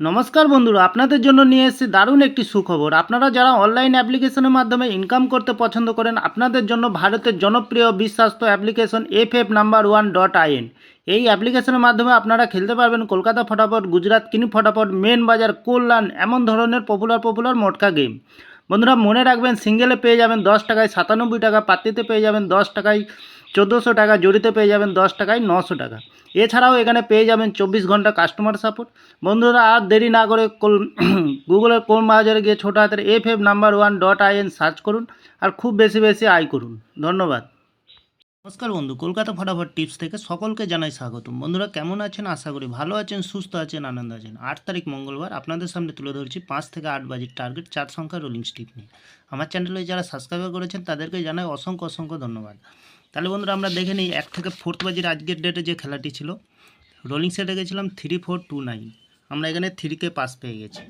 নমস্কার বন্ধুরা, আপনাদের জন্য নিয়ে এসেছি দারুণ একটি সুখবর। আপনারা যারা অনলাইন অ্যাপ্লিকেশনের মাধ্যমে ইনকাম করতে পছন্দ করেন, আপনাদের জন্য ভারতের জনপ্রিয় বিশ্বাস্ত অ্যাপ্লিকেশন FF No.1.in। এই অ্যাপ্লিকেশনের মাধ্যমে আপনারা খেলতে পারবেন কলকাতা ফটাফট, গুজরাট কিনি ফটাফট, মেন বাজার, কল্যাণ, এমন ধরনের পপুলার মোটকা গেম। বন্ধুরা মনে রাখবেন, সিঙ্গেলে পেয়ে যাবেন 10 টাকায় 97 টাকা, পাত্তিতে পেয়ে যাবেন 10 টাকায় 1400 টাকা, জড়িতে পেয়ে যাবেন 10 টাকায় 900 টাকা। এছাড়াও এখানে পেয়ে যাবেন 24 ঘন্টা কাস্টমার সাপোর্ট। বন্ধুরা আর দেরি না করে গুগলের ক্রোম ব্রাউজারে গিয়ে ছোটো হাতের FF No.1.in সার্চ করুন আর খুব বেশি বেশি আয় করুন। ধন্যবাদ। নমস্কার বন্ধু, কলকাতা ফটাফট টিপস থেকে সকলকে জানাই স্বাগতম। বন্ধুরা কেমন আছেন? আশা করি ভালো আছেন, সুস্থ আছেন, আনন্দ আছেন। 8 তারিখ মঙ্গলবার আপনাদের সামনে তুলে ধরছি 5 থেকে 8 বাজির টার্গেট 4 সংখ্যা রোলিং স্টিক নিয়ে। আমার চ্যানেলে যারা সাবস্ক্রাইব করেছেন তাদেরকে জানাই অসংখ্য ধন্যবাদ। তাহলে বন্ধুরা আমরা দেখে নিই 1 থেকে 4 বাজির আজকের ডেটে যে খেলাটি ছিল। রোলিং সেটে গেছিলাম 3429, আমরা এখানে 3কে পাস পেয়ে গেছি।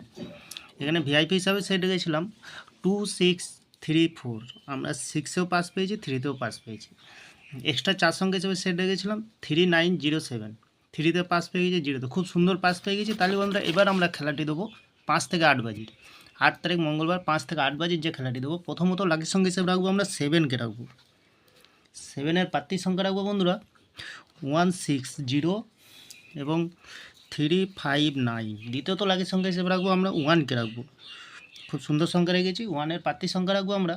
এখানে ভিআইপি হিসাবে সেটে গেছিলাম 2634, আমরা 6এও পাস পেয়েছি, 3তেও পাস পেয়েছি। এক্সট্রা 4 সংখ্যা হিসেবে সেটে গেছিলাম 3907, 3তে পাস পেয়ে গেছি, 0তে খুব সুন্দর পাস পেয়ে গেছি। তাহলে বন্ধুরা এবার আমরা খেলাটি দেবো 5 থেকে 8 বাজির, 8 তারিখ মঙ্গলবার 5 থেকে 8 বাজির যে খেলাটি দেবো। প্রথমত লাকির সংখ্যা হিসেবে রাখবো আমরা 7কে রাখবো। 7-এর প্রার্থীর সংখ্যা রাখবো বন্ধুরা 160 এবং 359। দ্বিতীয়ত লাকির সংখ্যা হিসেবে রাখবো আমরা 1কে রাখবো, খুব সুন্দর সংখ্যা রেখেছি। 1-এর প্রার্থীর সংখ্যা রাখবো আমরা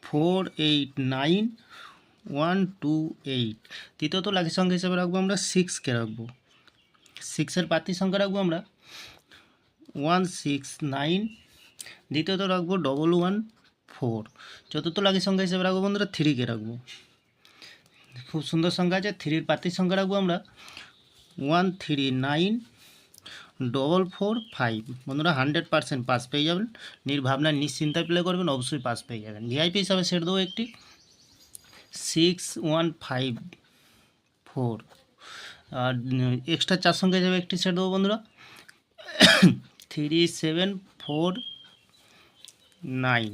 489128। তৃতীয়ত লাকির সংখ্যা হিসেবে রাখবো আমরা 6কে রাখবো। 6-এর প্রার্থীর সংখ্যা রাখবো আমরা 169। দ্বিতীয়ত রাখবো 114। চতুর্থ লাকির সংখ্যা হিসেবে রাখবো বন্ধুরা 3কে রাখবো, খুব সুন্দর সংখ্যা আছে। 3-এর প্রার্থীর সংখ্যা রাখবো আমরা 139445। বন্ধুরা 100% পাস পেয়ে যাবেন, নির্ভাবনা নিশ্চিন্তায় প্লে করবেন, অবশ্যই পাস পেয়ে যাবেন। ভিআইপি হিসাবে সেট দেবো একটি 6154, আর এক্সট্রা 4 সংখ্যা হিসাবে একটি সেট দেবো বন্ধুরা 3749।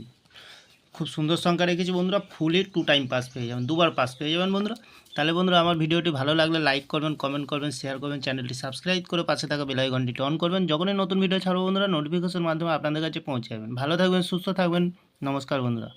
খুব সুন্দর সংখ্যা রেখেছি বন্ধুরা, ফুলি 2 টাইম পাস পেয়ে যাবেন, দুবার পাস পেয়ে যাবেন বন্ধুরা। তাহলে বন্ধুরা আমার ভিডিওটি ভালো লাগলে লাইক করবেন, কমেন্ট করবেন, শেয়ার করবেন, চ্যানেলটি সাবস্ক্রাইব করে পাশে থাকা বেল আইকনটি অন করবেন। যখনই নতুন ভিডিও ছাড়বো বন্ধুরা নোটিফিকেশন মাধ্যমে আপনাদের কাছে পৌঁছে যাবেন। ভালো থাকবেন, সুস্থ থাকবেন। নমস্কার বন্ধুরা।